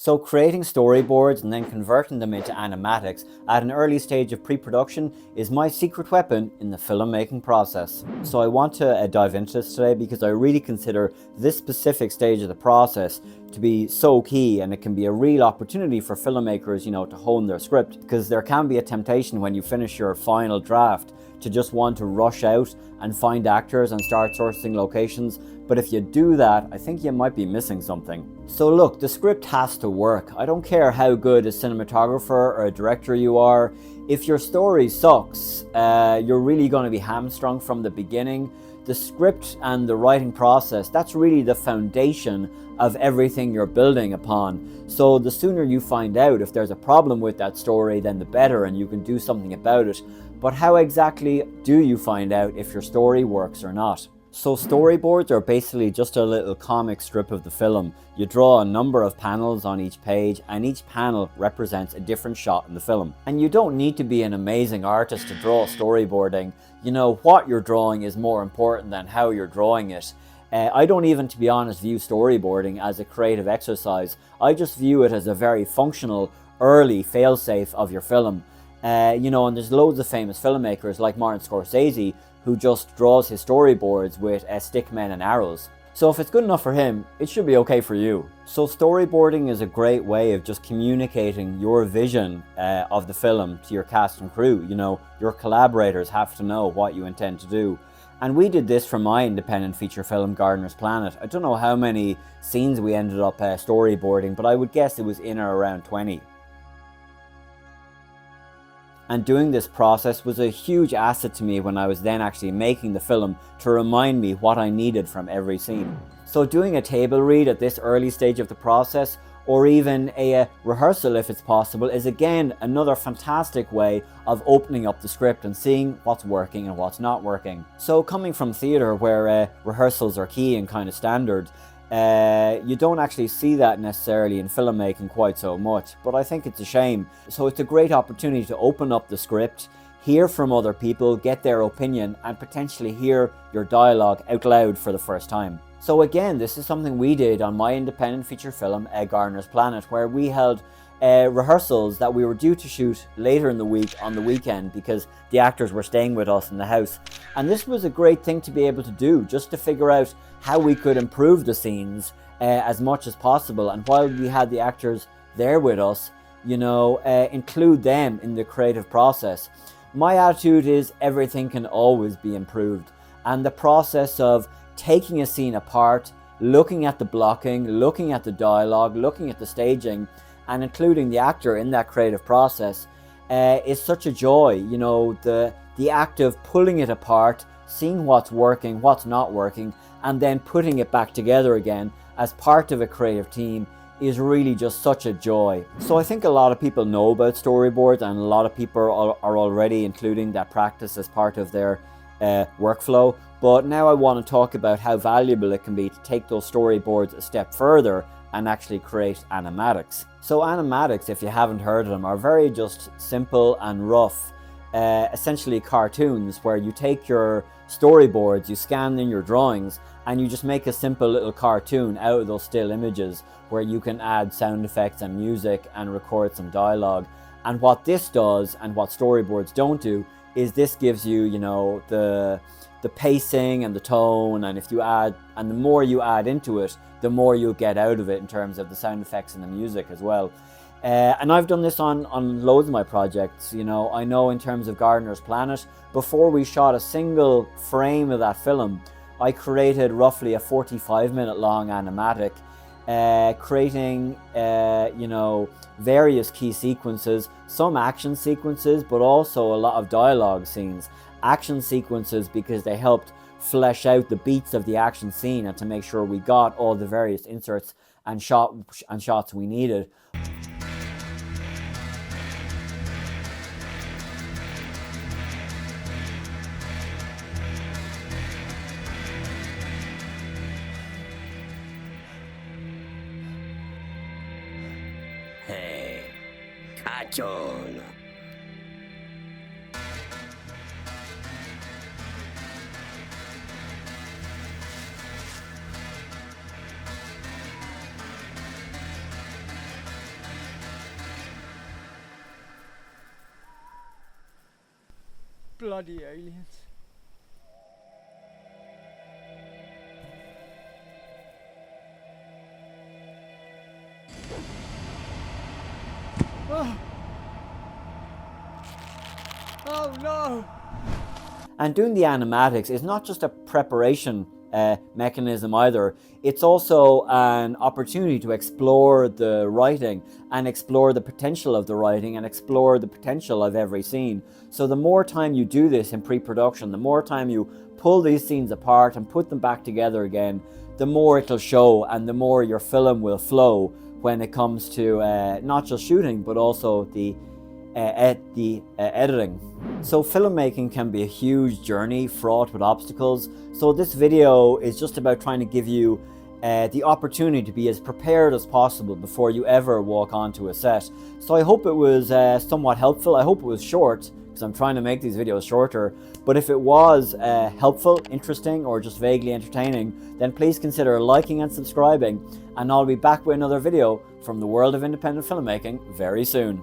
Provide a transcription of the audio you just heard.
So creating storyboards and then converting them into animatics at an early stage of pre-production is my secret weapon in the filmmaking process. So I want to dive into this today because I really consider this specific stage of the process to be so key, and it can be a real opportunity for filmmakers, to hone their script, because there can be a temptation when you finish your final draft to just want to rush out and find actors and start sourcing locations. But if you do that, I think you might be missing something. So look, the script has to work. I don't care how good a cinematographer or a director you are. If your story sucks, you're really going to be hamstrung from the beginning. The script and the writing process, that's really the foundation of everything you're building upon. So the sooner you find out if there's a problem with that story, then the better, and you can do something about it. But how exactly do you find out if your story works or not? So storyboards are basically just a little comic strip of the film. You draw a number of panels on each page, and each panel represents a different shot in the film. And you don't need to be an amazing artist to draw storyboarding. What you're drawing is more important than how you're drawing it. I don't even, to be honest, view storyboarding as a creative exercise. I just view it as a very functional, early failsafe of your film. And there's loads of famous filmmakers like Martin Scorsese who just draws his storyboards with stick men and arrows. So if it's good enough for him, it should be okay for you. So storyboarding is a great way of just communicating your vision of the film to your cast and crew. Your collaborators have to know what you intend to do. And we did this for my independent feature film, Gardner's Planet. I don't know how many scenes we ended up storyboarding, but I would guess it was in or around 20. And doing this process was a huge asset to me when I was then actually making the film, to remind me what I needed from every scene. So doing a table read at this early stage of the process, or even a rehearsal if it's possible, is again another fantastic way of opening up the script and seeing what's working and what's not working. So coming from theatre, where rehearsals are key and kind of standard, you don't actually see that necessarily in filmmaking quite so much, but I think it's a shame. So it's a great opportunity to open up the script, hear from other people, get their opinion, and potentially hear your dialogue out loud for the first time. So again, this is something we did on my independent feature film, Gardner's Planet, where we held rehearsals that we were due to shoot later in the week on the weekend because the actors were staying with us in the house. And this was a great thing to be able to do, just to figure out how we could improve the scenes as much as possible. And while we had the actors there with us, include them in the creative process. My attitude is everything can always be improved. And the process of taking a scene apart, looking at the blocking, looking at the dialogue, looking at the staging, and including the actor in that creative process is such a joy. The act of pulling it apart, seeing what's working, what's not working, and then putting it back together again as part of a creative team is really just such a joy. So I think a lot of people know about storyboards, and a lot of people are already including that practice as part of their workflow. But now I want to talk about how valuable it can be to take those storyboards a step further and actually create animatics. So animatics, if you haven't heard of them, are very just simple and rough, essentially cartoons where you take your storyboards, you scan in your drawings, and you just make a simple little cartoon out of those still images where you can add sound effects and music and record some dialogue. And what this does, and what storyboards don't do, is this gives you, the pacing and the tone, and the more you add into it, the more you'll get out of it in terms of the sound effects and the music as well. And I've done this on loads of my projects. I know in terms of Gardner's Planet, before we shot a single frame of that film, I created roughly a 45-minute long animatic, creating various key sequences, some action sequences, but also a lot of dialogue scenes. Action sequences because they helped flesh out the beats of the action scene and to make sure we got all the various inserts and shots we needed. Hey, cartoon. Bloody aliens. Oh. Oh no! And doing the animatics is not just a preparation mechanism either. It's also an opportunity to explore the writing and explore the potential of the writing and explore the potential of every scene. So the more time you do this in pre-production, the more time you pull these scenes apart and put them back together again, the more it'll show and the more your film will flow when it comes to not just shooting but also the editing. So filmmaking can be a huge journey fraught with obstacles. So this video is just about trying to give you the opportunity to be as prepared as possible before you ever walk onto a set. So I hope it was somewhat helpful. I hope it was short, because I'm trying to make these videos shorter. But if it was helpful, interesting, or just vaguely entertaining, then please consider liking and subscribing, and I'll be back with another video from the world of independent filmmaking very soon.